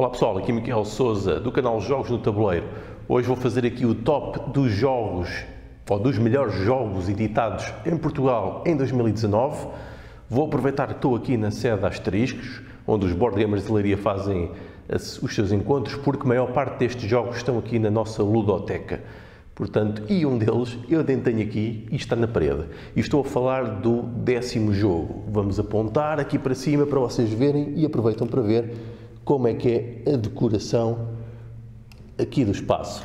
Olá pessoal, aqui Miquel Sousa do canal Jogos no Tabuleiro. Hoje vou fazer aqui o top dos jogos, ou dos melhores jogos editados em Portugal em 2019. Vou aproveitar que estou aqui na sede Asteriscos, onde os Board Gamers de Leiria fazem os seus encontros, porque a maior parte destes jogos estão aqui na nossa ludoteca. Portanto, e um deles eu nem tenho aqui e está na parede. E estou a falar do 10º jogo. Vamos apontar aqui para cima para vocês verem e aproveitam para ver como é que é a decoração aqui do espaço.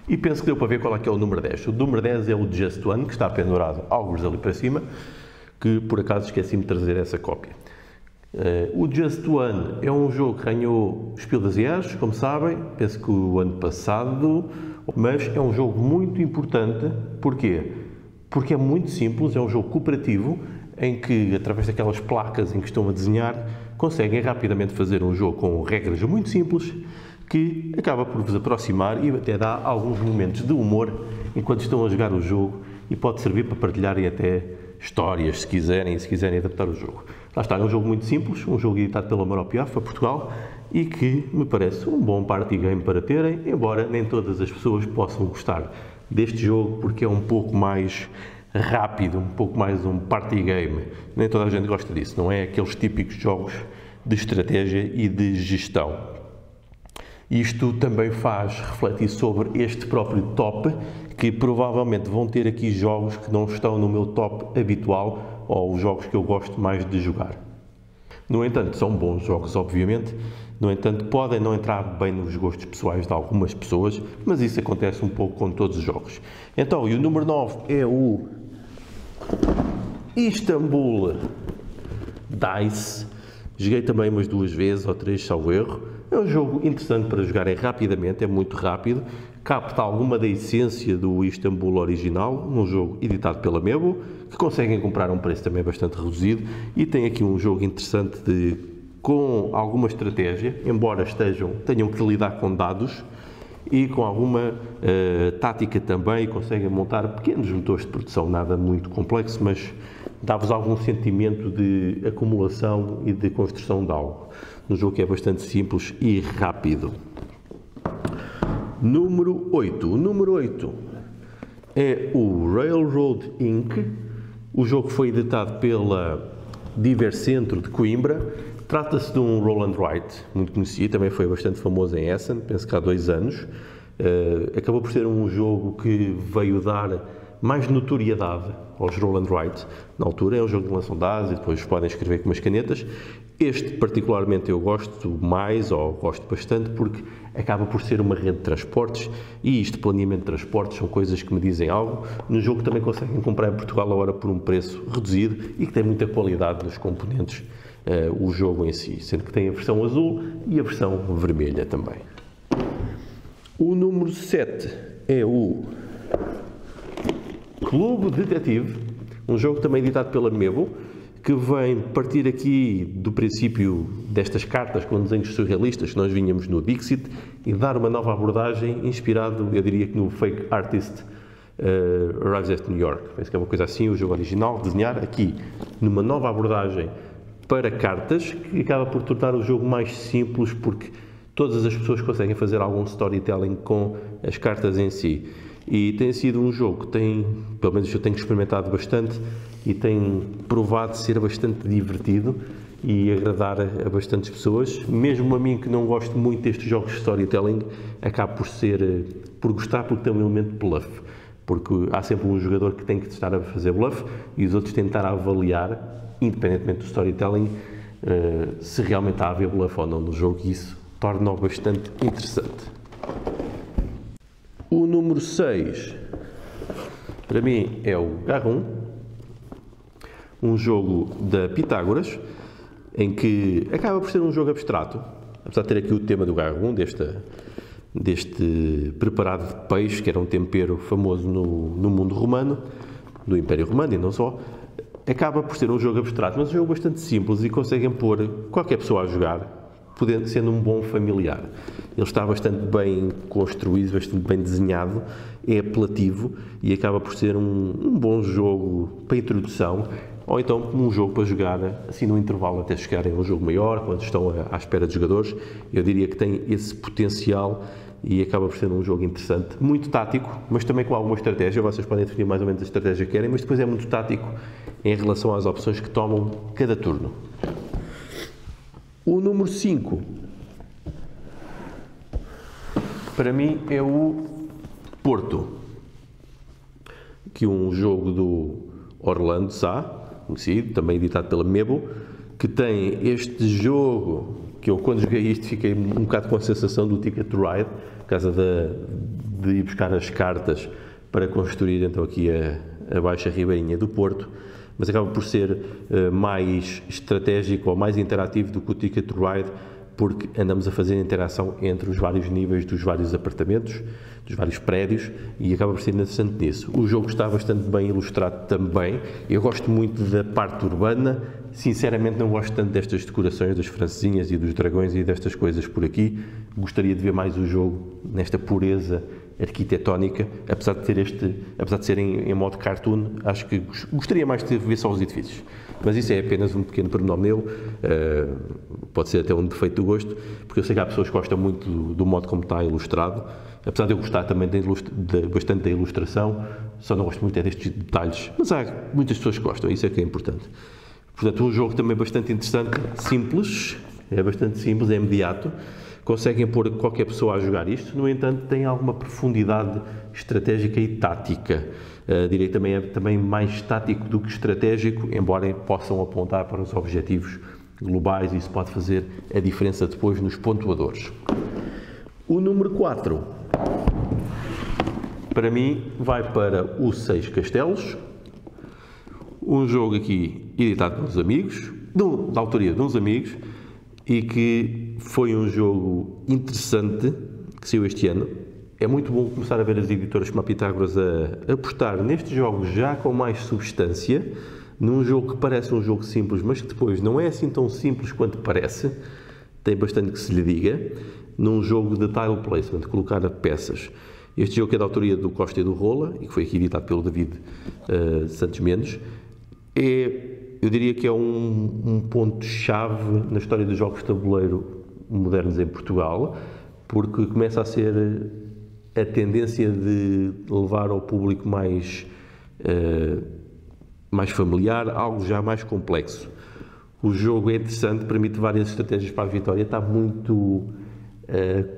E penso que deu para ver qual é que é o número 10. O número 10 é o Just One, que está pendurado algures ali para cima, que por acaso esqueci-me de trazer essa cópia. O Just One é um jogo que ganhou o Spiel des Jahres, como sabem, penso que o ano passado, mas é um jogo muito importante. Porquê? Porque é muito simples, é um jogo cooperativo, em que, através daquelas placas em que estão a desenhar, conseguem rapidamente fazer um jogo com regras muito simples, que acaba por vos aproximar e até dá alguns momentos de humor enquanto estão a jogar o jogo, e pode servir para partilharem até histórias, se quiserem adaptar o jogo. Lá está, é um jogo muito simples, um jogo editado pela Maropiaf, a Portugal, e que me parece um bom party game para terem, embora nem todas as pessoas possam gostar deste jogo, porque é um pouco mais rápido, um pouco mais um party game. Nem toda a gente gosta disso, não é aqueles típicos jogos de estratégia e de gestão. Isto também faz refletir sobre este próprio top, que provavelmente vão ter aqui jogos que não estão no meu top habitual, ou os jogos que eu gosto mais de jogar. No entanto, são bons jogos, obviamente. No entanto, podem não entrar bem nos gostos pessoais de algumas pessoas, mas isso acontece um pouco com todos os jogos. Então, e o número 9 é o Istanbul Dice. Joguei também umas 2 vezes ou 3, salvo erro. É um jogo interessante para jogarem rapidamente, é muito rápido, capta alguma da essência do Istanbul original, um jogo editado pela Mebo, que conseguem comprar a um preço também bastante reduzido, e tem aqui um jogo interessante com alguma estratégia, embora tenham que lidar com dados, e com alguma tática também, conseguem montar pequenos motores de produção, nada muito complexo, mas dá-vos algum sentimento de acumulação e de construção de algo. Um jogo que é bastante simples e rápido. Número 8. O número 8 é o Railroad Inc. O jogo foi editado pela Diver Centro de Coimbra. Trata-se de um roll and write, muito conhecido, também foi bastante famoso em Essen, penso que há 2 anos. Acabou por ser um jogo que veio dar mais notoriedade aos roll and write na altura. É um jogo de lançam dados e depois podem escrever com umas canetas. Este particularmente eu gosto mais, ou gosto bastante, porque acaba por ser uma rede de transportes, e isto, planeamento de transportes, são coisas que me dizem algo. No jogo também conseguem comprar em Portugal agora por um preço reduzido e que tem muita qualidade nos componentes, o jogo em si, sendo que tem a versão azul e a versão vermelha também. O número 7 é o Clube Detetive, um jogo também editado pela Mebo, que vem partir aqui do princípio destas cartas com desenhos surrealistas que nós vinhamos no Dixit, e dar uma nova abordagem inspirado, eu diria que no Fake Artist Arrives at New York. Penso que é uma coisa assim, o jogo original, desenhar aqui numa nova abordagem para cartas, que acaba por tornar o jogo mais simples, porque todas as pessoas conseguem fazer algum storytelling com as cartas em si. E tem sido um jogo que pelo menos eu tenho experimentado bastante, e tem provado ser bastante divertido e agradar a bastantes pessoas. Mesmo a mim, que não gosto muito destes jogos de storytelling, acabo por gostar, porque tem um elemento de bluff. Porque há sempre um jogador que tem que estar a fazer bluff e os outros têm de estar a avaliar, independentemente do storytelling, se realmente há a haver bluff ou não no jogo, e isso torna-o bastante interessante. O número 6, para mim, é o Garrum, um jogo da Pitágoras, em que acaba por ser um jogo abstrato, apesar de ter aqui o tema do Garrum, deste preparado de peixe, que era um tempero famoso no mundo romano, do Império Romano e não só. Acaba por ser um jogo abstrato, mas um jogo bastante simples, e conseguem pôr qualquer pessoa a jogar, sendo um bom familiar. Ele está bastante bem construído, bastante bem desenhado, é apelativo e acaba por ser um bom jogo para introdução ou então como um jogo para jogar assim no intervalo até chegarem a um jogo maior, quando estão à espera de jogadores. Eu diria que tem esse potencial e acaba por ser um jogo interessante, muito tático, mas também com alguma estratégia. Vocês podem definir mais ou menos a estratégia que querem, mas depois é muito tático em relação às opções que tomam cada turno. O número 5, para mim, é o Porto, que é um jogo do Orlando Sá, conhecido, também editado pela Mebo, que tem este jogo, que eu quando joguei isto fiquei um bocado com a sensação do Ticket to Ride, por causa de ir buscar as cartas para construir então aqui a Baixa Ribeirinha do Porto, mas acaba por ser mais estratégico ou mais interativo do que o Ticket to Ride, porque andamos a fazer a interação entre os vários níveis dos vários apartamentos, dos vários prédios, e acaba por ser interessante nisso. O jogo está bastante bem ilustrado também. Eu gosto muito da parte urbana, sinceramente não gosto tanto destas decorações das francesinhas e dos dragões e destas coisas por aqui. Gostaria de ver mais o jogo nesta pureza arquitetónica, apesar de ser em modo cartoon. Acho que gostaria mais de ver só os edifícios, mas isso é apenas um pequeno pormenor meu, pode ser até um defeito do gosto, porque eu sei que há pessoas que gostam muito do modo como está ilustrado, apesar de eu gostar também bastante da ilustração, só não gosto muito é destes detalhes, mas há muitas pessoas que gostam, isso é que é importante. Portanto, um jogo também bastante interessante, simples, é bastante simples, é imediato, conseguem pôr qualquer pessoa a jogar isto, no entanto tem alguma profundidade estratégica e tática. Direi que também é também mais tático do que estratégico, embora possam apontar para os objetivos globais e isso pode fazer a diferença depois nos pontuadores. O número 4, para mim, vai para o 6 Castelos, um jogo aqui editado pelos amigos, da autoria de uns amigos, e que foi um jogo interessante, que saiu este ano. É muito bom começar a ver as editoras como a Pitágoras a apostar nestes jogos já com mais substância, num jogo que parece um jogo simples, mas que depois não é assim tão simples quanto parece, tem bastante que se lhe diga, num jogo de tile placement, colocar peças. Este jogo é da autoria do Costa e do Rola, e que foi aqui editado pelo David Santos Mendes. Eu diria que é um ponto-chave na história dos jogos de tabuleiro modernos em Portugal, porque começa a ser a tendência de levar ao público mais familiar, algo já mais complexo. O jogo é interessante, permite várias estratégias para a vitória, está muito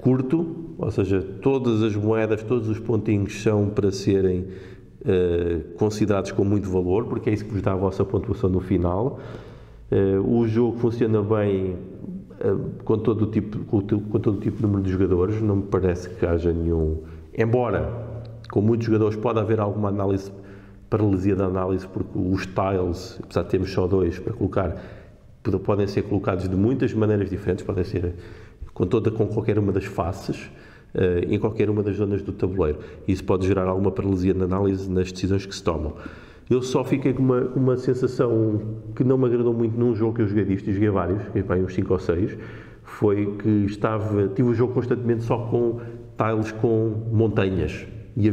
curto, ou seja, todas as moedas, todos os pontinhos são para serem considerados com muito valor, porque é isso que vos dá a vossa pontuação no final. O jogo funciona bem com todo o tipo de número de jogadores, não me parece que haja nenhum, embora com muitos jogadores pode haver alguma análise, paralisia da análise, porque os tiles, apesar de termos só 2 para colocar, podem ser colocados de muitas maneiras diferentes, podem ser com qualquer uma das faces, em qualquer uma das zonas do tabuleiro. Isso pode gerar alguma paralisia na análise nas decisões que se tomam. Eu só fiquei com uma sensação que não me agradou muito num jogo que eu joguei disto, e joguei vários, joguei uns 5 ou 6, foi que tive o jogo constantemente só com tiles com montanhas, e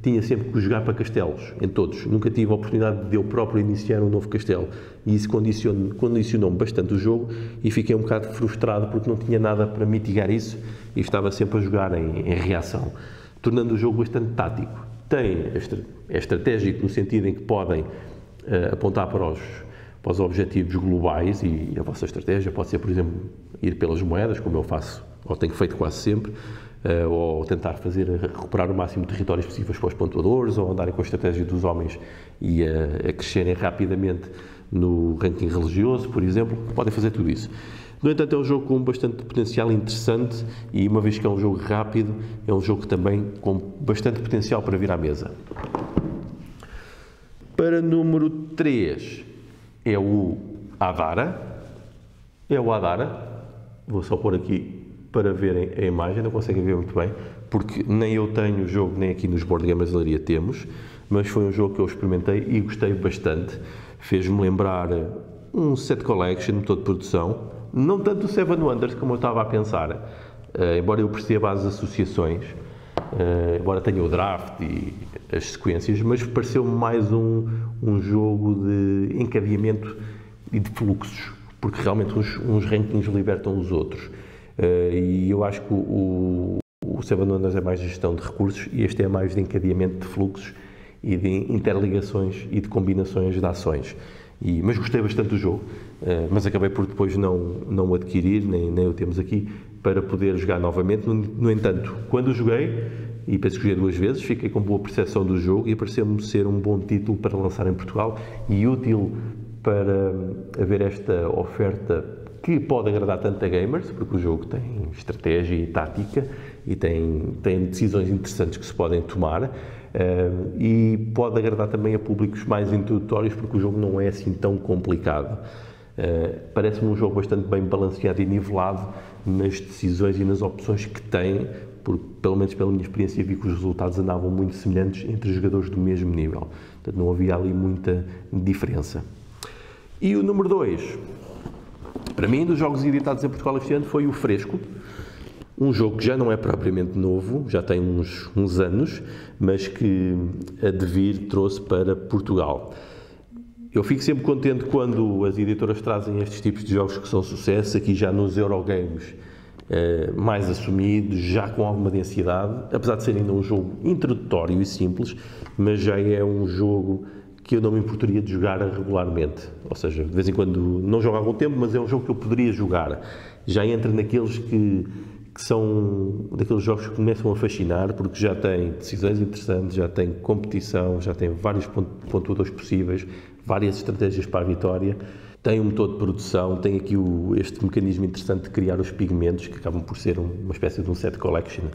tinha sempre que jogar para castelos, em todos. Nunca tive a oportunidade de eu próprio iniciar um novo castelo, e isso condicionou-me bastante o jogo, e fiquei um bocado frustrado porque não tinha nada para mitigar isso, e estava sempre a jogar em reação, tornando o jogo bastante tático. É estratégico no sentido em que podem apontar para os objetivos globais, e a vossa estratégia pode ser, por exemplo, ir pelas moedas, como eu faço, ou tenho feito quase sempre, ou tentar recuperar o máximo de territórios possíveis para os pontuadores, ou andarem com a estratégia dos homens e a crescerem rapidamente no ranking religioso, por exemplo. Podem fazer tudo isso. No entanto, é um jogo com bastante potencial interessante, e uma vez que é um jogo rápido, é um jogo também com bastante potencial para vir à mesa. Para número 3 é o Adara. Vou só pôr aqui para verem a imagem, não conseguem ver muito bem, porque nem eu tenho o jogo, nem aqui nos Board Game Brasileira temos, mas foi um jogo que eu experimentei e gostei bastante. Fez-me lembrar um set collection, motor de produção, não tanto o Seven Wonders como eu estava a pensar, embora eu perceba as associações, embora tenha o draft e as sequências, mas pareceu-me mais um jogo de encadeamento e de fluxos, porque realmente uns rankings libertam os outros. E eu acho que o Seven Wonders é mais gestão de recursos e este é mais de encadeamento de fluxos e de interligações e de combinações de ações. Mas gostei bastante do jogo, mas acabei por depois não o adquirir, nem o temos aqui, para poder jogar novamente. No entanto, quando o joguei, e penso que joguei 2 vezes, fiquei com boa percepção do jogo e pareceu-me ser um bom título para lançar em Portugal e útil para haver esta oferta que pode agradar tanto a gamers, porque o jogo tem estratégia e tática e tem decisões interessantes que se podem tomar, e pode agradar também a públicos mais introdutórios, porque o jogo não é assim tão complicado. Parece-me um jogo bastante bem balanceado e nivelado nas decisões e nas opções que tem, porque, pelo menos pela minha experiência, vi que os resultados andavam muito semelhantes entre jogadores do mesmo nível. Portanto, não havia ali muita diferença. E o número 2, para mim, dos jogos editados em Portugal este ano, foi o Fresco. Um jogo que já não é propriamente novo, já tem uns anos, mas que a Devir trouxe para Portugal. Eu fico sempre contente quando as editoras trazem estes tipos de jogos que são sucesso, aqui já nos Eurogames mais assumidos, já com alguma densidade, apesar de ser ainda um jogo introdutório e simples, mas já é um jogo que eu não me importaria de jogar regularmente. Ou seja, de vez em quando, não jogo há algum tempo, mas é um jogo que eu poderia jogar. Já entra naqueles que são daqueles jogos que começam a fascinar, porque já tem decisões interessantes, já tem competição, já tem vários pontuadores possíveis, várias estratégias para a vitória, tem um motor de produção, tem aqui este mecanismo interessante de criar os pigmentos, que acabam por ser uma espécie de um set collection,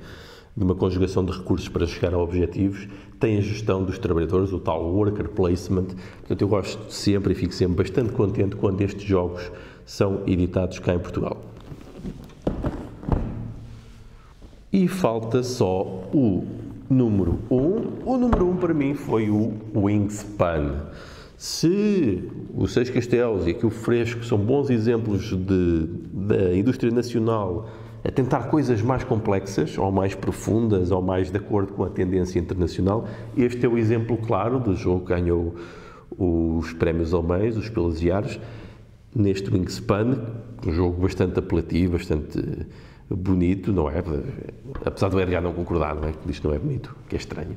de uma conjugação de recursos para chegar a objetivos, tem a gestão dos trabalhadores, o tal worker placement. Portanto, eu gosto sempre e fico sempre bastante contente quando estes jogos são editados cá em Portugal. E falta só o número 1. O número 1 para mim foi o Wingspan. Se o Seis Castelos e aqui o Fresco são bons exemplos da indústria nacional a tentar coisas mais complexas, ou mais profundas, ou mais de acordo com a tendência internacional, este é o exemplo claro do jogo que ganhou os prémios alemães, os Pelasiares, neste Wingspan, um jogo bastante apelativo, bastante bonito, não é? Apesar do Edgar não concordar, não é? Que diz que não é bonito, que é estranho.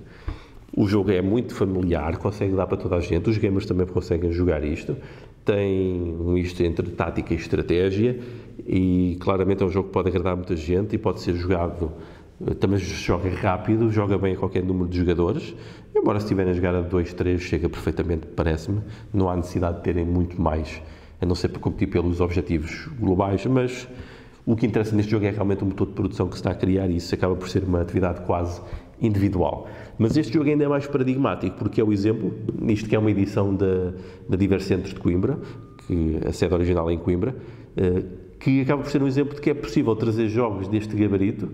O jogo é muito familiar, consegue dar para toda a gente, os gamers também conseguem jogar isto, tem um misto entre tática e estratégia e claramente é um jogo que pode agradar muita gente e pode ser jogado, também joga rápido, joga bem a qualquer número de jogadores, embora se estiverem a jogar a 2, 3 chega perfeitamente, parece-me, não há necessidade de terem muito mais, a não ser para competir pelos objetivos globais, mas o que interessa neste jogo é realmente o motor de produção que se está a criar e isso acaba por ser uma atividade quase individual. Mas este jogo ainda é mais paradigmático, porque é o exemplo, isto que é uma edição da Divercentros de Coimbra, que a sede original é em Coimbra, que acaba por ser um exemplo de que é possível trazer jogos deste gabarito,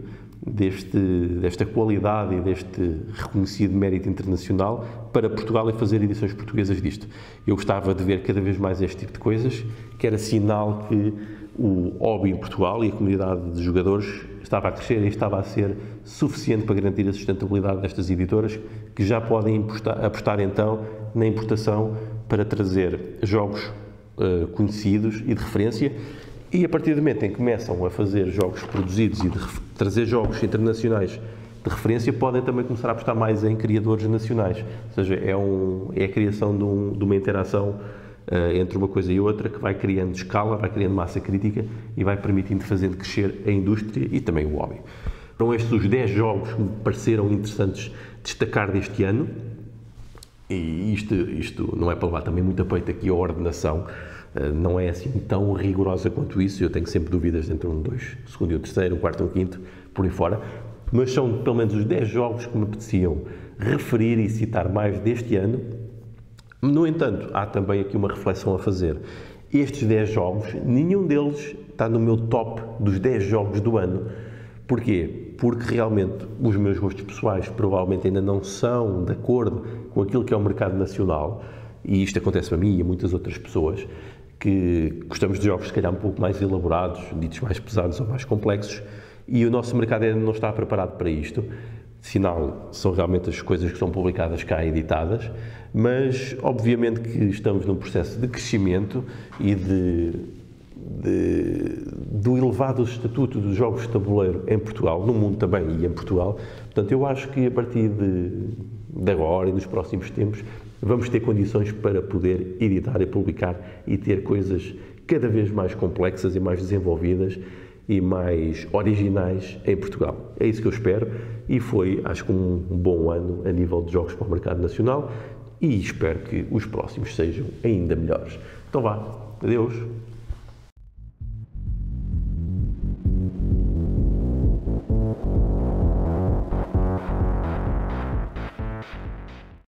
desta qualidade e deste reconhecido mérito internacional para Portugal e fazer edições portuguesas disto. Eu gostava de ver cada vez mais este tipo de coisas, que era sinal que o hobby em Portugal e a comunidade de jogadores estava a crescer e estava a ser suficiente para garantir a sustentabilidade destas editoras, que já podem apostar então na importação para trazer jogos conhecidos e de referência, e a partir do momento em que começam a fazer jogos produzidos e trazer jogos internacionais de referência, podem também começar a apostar mais em criadores nacionais, ou seja, é a criação de uma interação entre uma coisa e outra que vai criando escala, vai criando massa crítica e vai permitindo fazer crescer a indústria e também o hobby. Foram estes os 10 jogos que me pareceram interessantes destacar deste ano, e isto não é para levar também muito a peito aqui a ordenação, não é assim tão rigorosa quanto isso, eu tenho sempre dúvidas entre um, dois, segundo e o terceiro, um quarto e um quinto, por aí fora, mas são pelo menos os 10 jogos que me apeteciam referir e citar mais deste ano. No entanto, há também aqui uma reflexão a fazer. Estes 10 jogos, nenhum deles está no meu top dos 10 jogos do ano. Porquê? Porque realmente os meus gostos pessoais provavelmente ainda não são de acordo com aquilo que é o mercado nacional, e isto acontece a mim e a muitas outras pessoas, que gostamos de jogos se calhar um pouco mais elaborados, ditos mais pesados ou mais complexos, e o nosso mercado ainda não está preparado para isto. sinal são realmente as coisas que são publicadas cá editadas, mas obviamente que estamos num processo de crescimento e do elevado estatuto dos jogos de tabuleiro em Portugal, no mundo também e em Portugal. Portanto, eu acho que a partir de agora e nos próximos tempos vamos ter condições para poder editar e publicar e ter coisas cada vez mais complexas e mais desenvolvidas e mais originais em Portugal. É isso que eu espero e foi, acho que, um bom ano a nível de jogos para o mercado nacional e espero que os próximos sejam ainda melhores. Então vá, adeus!